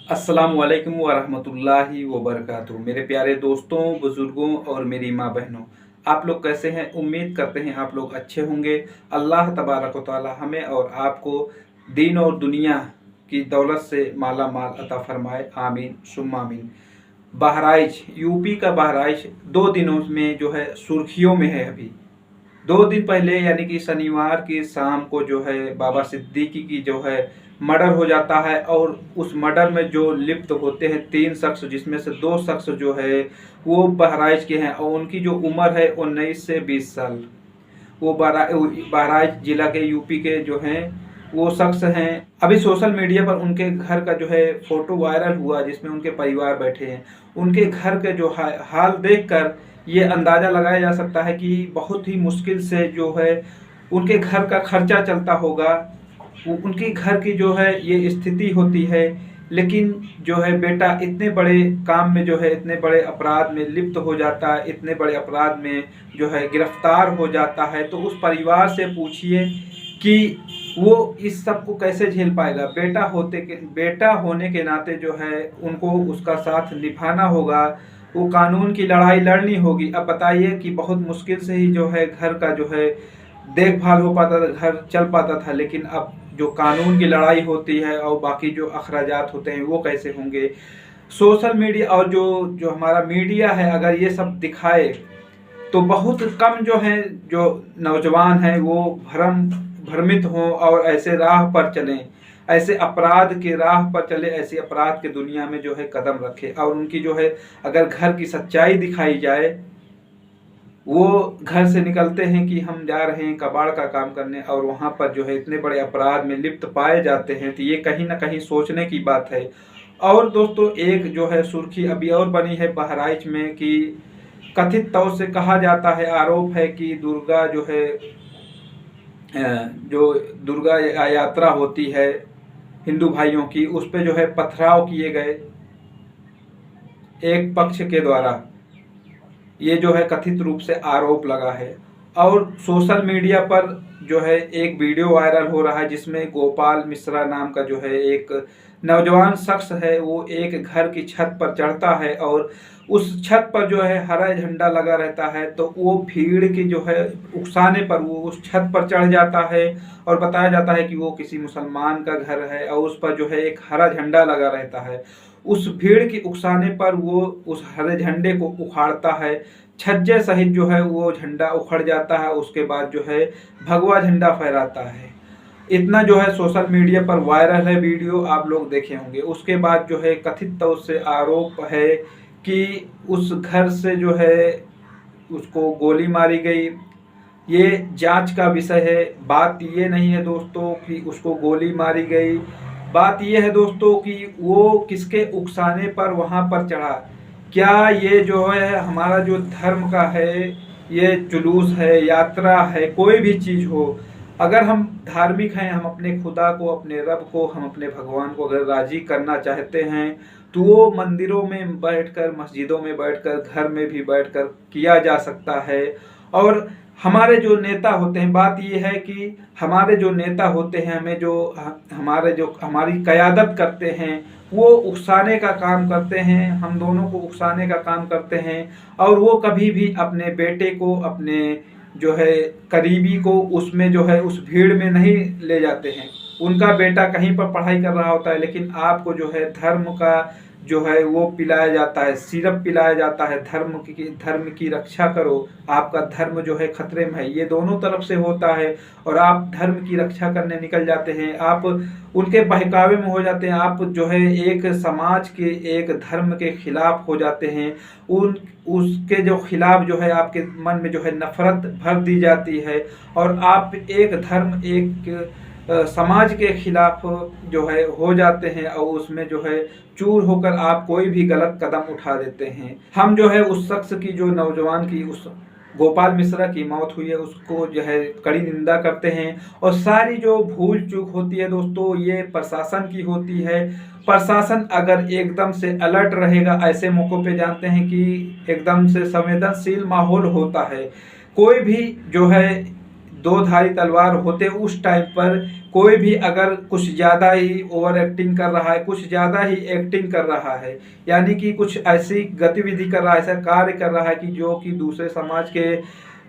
अस्सलामुअलैकुम वरहमतुल्लाहि वबरकातुहू। मेरे प्यारे दोस्तों, बुज़ुर्गों और मेरी माँ बहनों, आप लोग कैसे हैं? उम्मीद करते हैं आप लोग अच्छे होंगे। अल्लाह तबारक व तआला हमें और आपको दीन और दुनिया की दौलत से माला माल अता फरमाए, आमीन सुम्मा आमीन। बहराइच, यूपी का बहराइच 2 दिनों में जो है सुर्खियों में है। अभी 2 दिन पहले यानी कि शनिवार की शाम को जो है बाबा सिद्दीकी की जो है मर्डर हो जाता है, और उस मर्डर में जो लिप्त होते हैं 3 शख्स, जिसमें से 2 शख्स जो है वो बहराइच के हैं और उनकी जो उम्र है 19 से 20 साल। वो बहराइच जिला के यूपी के जो हैं वो शख्स हैं। अभी सोशल मीडिया पर उनके घर का जो है फोटो वायरल हुआ, जिसमें उनके परिवार बैठे हैं। उनके घर के जो हाल देखकर ये अंदाज़ा लगाया जा सकता है कि बहुत ही मुश्किल से जो है उनके घर का खर्चा चलता होगा। उनकी घर की जो है ये स्थिति होती है, लेकिन जो है बेटा इतने बड़े काम में जो है इतने बड़े अपराध में लिप्त हो जाता है, इतने बड़े अपराध में जो है गिरफ्तार हो जाता है, तो उस परिवार से पूछिए कि वो इस सब को कैसे झेल पाएगा। बेटा होने के नाते जो है उनको उसका साथ निभाना होगा, वो कानून की लड़ाई लड़नी होगी। अब बताइए कि बहुत मुश्किल से ही जो है घर का जो है देखभाल हो पाता था, घर चल पाता था, लेकिन अब जो कानून की लड़ाई होती है और बाकी जो अखराजात होते हैं वो कैसे होंगे। सोशल मीडिया और जो जो हमारा मीडिया है, अगर ये सब दिखाए तो बहुत कम जो हैं जो नौजवान हैं वो भ्रमित हों और ऐसे राह पर चलें, ऐसे अपराध के राह पर चले, ऐसे अपराध के दुनिया में जो है कदम रखे। और उनकी जो है अगर घर की सच्चाई दिखाई जाए, वो घर से निकलते हैं कि हम जा रहे हैं कबाड़ का काम करने, और वहाँ पर जो है इतने बड़े अपराध में लिप्त पाए जाते हैं, तो ये कहीं ना कहीं सोचने की बात है। और दोस्तों, एक जो है सुर्खी अभी और बनी है बहराइच में कि कथित तौर से कहा जाता है, आरोप है कि दुर्गा जो है जो दुर्गा यात्रा होती है हिंदू भाइयों की, उस पे जो है पथराव किए गए एक पक्ष के द्वारा। ये जो है कथित रूप से आरोप लगा है। और सोशल मीडिया पर जो है एक वीडियो वायरल हो रहा है, जिसमें गोपाल मिश्रा नाम का जो है एक नौजवान शख्स है, वो एक घर की छत पर चढ़ता है और उस छत पर जो है हरा झंडा लगा रहता है, तो वो भीड़ की जो है उकसाने पर वो उस छत पर चढ़ जाता है। और बताया जाता है कि वो किसी मुसलमान का घर है और उस पर जो है एक हरा झंडा लगा रहता है। उस भीड़ की उकसाने पर वो उस हरे झंडे को उखाड़ता है, छज्जे सहित जो है वो झंडा उखड़ जाता है। उसके बाद जो है भगवा झंडा फहराता है। इतना जो है सोशल मीडिया पर वायरल है वीडियो, आप लोग देखे होंगे। उसके बाद जो है कथित तौर से आरोप है कि उस घर से जो है उसको गोली मारी गई। ये जांच का विषय है। बात ये नहीं है दोस्तों कि उसको गोली मारी गई, बात ये है दोस्तों कि वो किसके उकसाने पर वहाँ पर चढ़ा। क्या ये जो है हमारा जो धर्म का है, ये जुलूस है, यात्रा है, कोई भी चीज़ हो, अगर हम धार्मिक हैं, हम अपने खुदा को, अपने रब को, हम अपने भगवान को अगर राज़ी करना चाहते हैं, तो वो मंदिरों में बैठकर, मस्जिदों में बैठकर, घर में भी बैठकर किया जा सकता है। और हमारे जो नेता होते हैं, बात ये है कि हमारे जो नेता होते हैं, हमें जो हमारी क़यादत करते हैं, वो उकसाने का काम करते हैं, हम दोनों को उकसाने का काम करते हैं। और वो कभी भी अपने बेटे को, अपने जो है करीबी को उसमें जो है उस भीड़ में नहीं ले जाते हैं। उनका बेटा कहीं पर पढ़ाई कर रहा होता है, लेकिन आपको जो है धर्म का जो है वो पिलाया जाता है, सिरप पिलाया जाता है, धर्म की रक्षा करो, आपका धर्म जो है खतरे में है। ये दोनों तरफ से होता है, और आप धर्म की रक्षा करने निकल जाते हैं, आप उनके बहकावे में हो जाते हैं, आप जो है एक समाज के, एक धर्म के खिलाफ हो जाते हैं। उसके जो खिलाफ जो है आपके मन में जो है नफरत भर दी जाती है, और आप एक धर्म, एक समाज के खिलाफ जो है हो जाते हैं, और उसमें जो है चूर होकर आप कोई भी गलत कदम उठा देते हैं। हम जो है उस शख्स की, जो नौजवान की, उस गोपाल मिश्रा की मौत हुई है, उसको जो है कड़ी निंदा करते हैं। और सारी जो भूल चूक होती है दोस्तों, ये प्रशासन की होती है। प्रशासन अगर एकदम से अलर्ट रहेगा, ऐसे मौक़ों पे जानते हैं कि एकदम से संवेदनशील माहौल होता है, कोई भी जो है दो-धारी तलवार होते उस टाइम पर कोई भी अगर कुछ ज़्यादा ही ओवर एक्टिंग कर रहा है, कुछ ज़्यादा ही एक्टिंग कर रहा है, यानी कि कुछ ऐसी गतिविधि कर रहा है, ऐसा कार्य कर रहा है कि जो कि दूसरे समाज के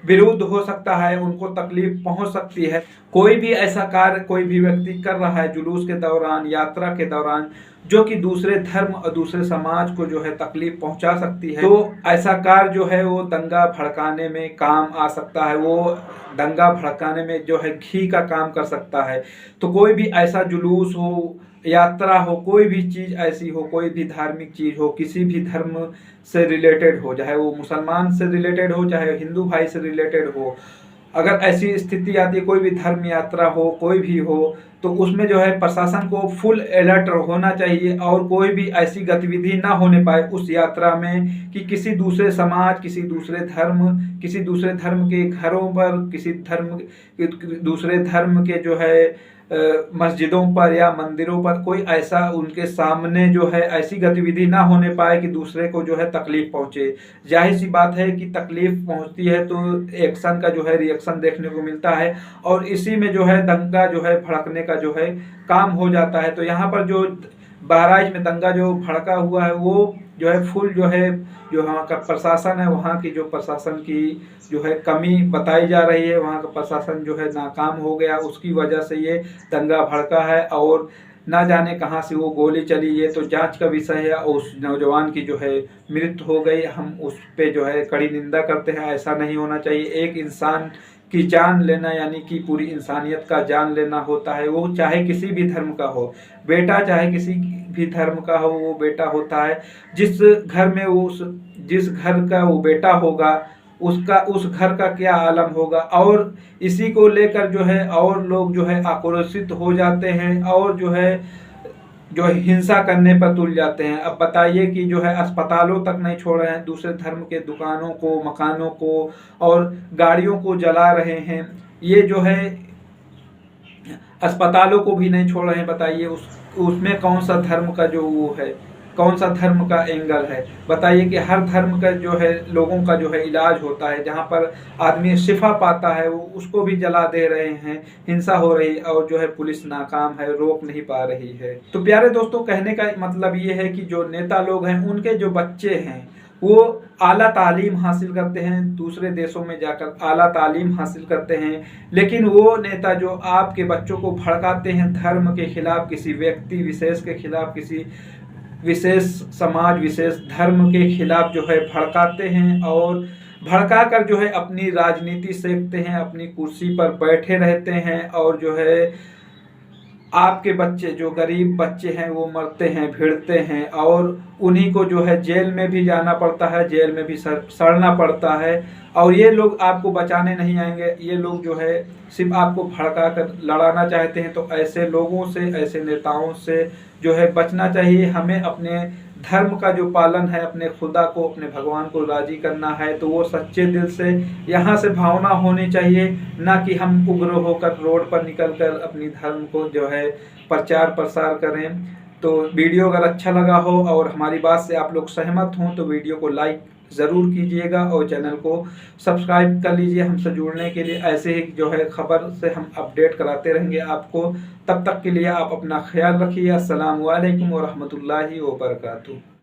विरुद्ध हो सकता है, उनको तकलीफ पहुंच सकती है। कोई भी ऐसा कार्य कोई भी व्यक्ति कर रहा है जुलूस के दौरान, यात्रा के दौरान, जो कि दूसरे धर्म और दूसरे समाज को जो है तकलीफ पहुंचा सकती है, तो ऐसा कार्य जो है वो दंगा भड़काने में काम आ सकता है, वो दंगा भड़काने में जो है घी का काम कर सकता है। तो कोई भी ऐसा जुलूस हो, यात्रा हो, कोई भी चीज़ ऐसी हो, कोई भी धार्मिक चीज़ हो, किसी भी धर्म से रिलेटेड हो, चाहे वो मुसलमान से रिलेटेड हो, चाहे हिंदू भाई से रिलेटेड हो, अगर ऐसी स्थिति आती है, कोई भी धर्म यात्रा हो, कोई भी हो, तो उसमें जो है प्रशासन को फुल अलर्ट होना चाहिए और कोई भी ऐसी गतिविधि ना होने पाए उस यात्रा में कि किसी दूसरे समाज, किसी दूसरे धर्म के घरों पर, दूसरे धर्म के जो है मस्जिदों पर या मंदिरों पर कोई ऐसा उनके सामने जो है ऐसी गतिविधि ना होने पाए कि दूसरे को जो है तकलीफ पहुंचे। जाहिर सी बात है कि तकलीफ पहुंचती है तो एक्शन का जो है रिएक्शन देखने को मिलता है और इसी में जो है दंगा जो है भड़कने का जो है काम हो जाता है। तो यहाँ पर जो बहराइच में दंगा जो भड़का हुआ है वो जो है फुल जो है जो वहाँ का प्रशासन है, वहाँ की जो प्रशासन की जो है कमी बताई जा रही है, वहाँ का प्रशासन जो है नाकाम हो गया, उसकी वजह से ये दंगा भड़का है और ना जाने कहाँ से वो गोली चली। ये तो जांच का विषय है। उस नौजवान की जो है मृत्यु हो गई, हम उस पे जो है कड़ी निंदा करते हैं। ऐसा नहीं होना चाहिए। एक इंसान की जान लेना यानी कि पूरी इंसानियत का जान लेना होता है, वो चाहे किसी भी धर्म का हो। बेटा चाहे किसी भी धर्म का हो, वो बेटा होता है। जिस घर का वो बेटा होगा उसका उस घर का क्या आलम होगा। और इसी को लेकर जो है और लोग जो है आक्रोशित हो जाते हैं और जो हिंसा करने पर तुल जाते हैं। अब बताइए कि जो है अस्पतालों तक नहीं छोड़ रहे हैं, दूसरे धर्म के दुकानों को, मकानों को और गाड़ियों को जला रहे हैं। ये जो है अस्पतालों को भी नहीं छोड़ रहे हैं। बताइए उसमें कौन सा धर्म का जो वो है, कौन सा धर्म का एंगल है। बताइए कि हर धर्म का जो है लोगों का जो है इलाज होता है, जहाँ पर आदमी शिफा पाता है वो उसको भी जला दे रहे हैं। हिंसा हो रही और जो है पुलिस नाकाम है, रोक नहीं पा रही है। तो प्यारे दोस्तों, कहने का मतलब ये है कि जो नेता लोग हैं उनके जो बच्चे हैं वो आला तालीम हासिल करते हैं, दूसरे देशों में जाकर आला तालीम हासिल करते हैं, लेकिन वो नेता जो आपके बच्चों को भड़काते हैं धर्म के खिलाफ, किसी व्यक्ति विशेष के खिलाफ, किसी विशेष समाज, विशेष धर्म के खिलाफ जो है भड़काते हैं और भड़का कर जो है अपनी राजनीति सेकते हैं, अपनी कुर्सी पर बैठे रहते हैं और जो है आपके बच्चे, जो गरीब बच्चे हैं, वो मरते हैं, भिड़ते हैं और उन्हीं को जो है जेल में भी जाना पड़ता है, जेल में भी सड़ना पड़ता है। और ये लोग आपको बचाने नहीं आएंगे, ये लोग जो है सिर्फ आपको भड़का कर लड़ाना चाहते हैं। तो ऐसे लोगों से, ऐसे नेताओं से जो है बचना चाहिए। हमें अपने धर्म का जो पालन है, अपने खुदा को, अपने भगवान को राजी करना है, तो वो सच्चे दिल से यहाँ से भावना होनी चाहिए, ना कि हम उग्र होकर रोड पर निकलकर अपनी धर्म को जो है प्रचार प्रसार करें। तो वीडियो अगर अच्छा लगा हो और हमारी बात से आप लोग सहमत हों तो वीडियो को लाइक ज़रूर कीजिएगा और चैनल को सब्सक्राइब कर लीजिए हमसे जुड़ने के लिए। ऐसे ही जो है खबर से हम अपडेट कराते रहेंगे आपको। तब तक के लिए आप अपना ख्याल रखिए। अस्सलामु अलैकुम व रहमतुल्लाहि व बरकातुहू।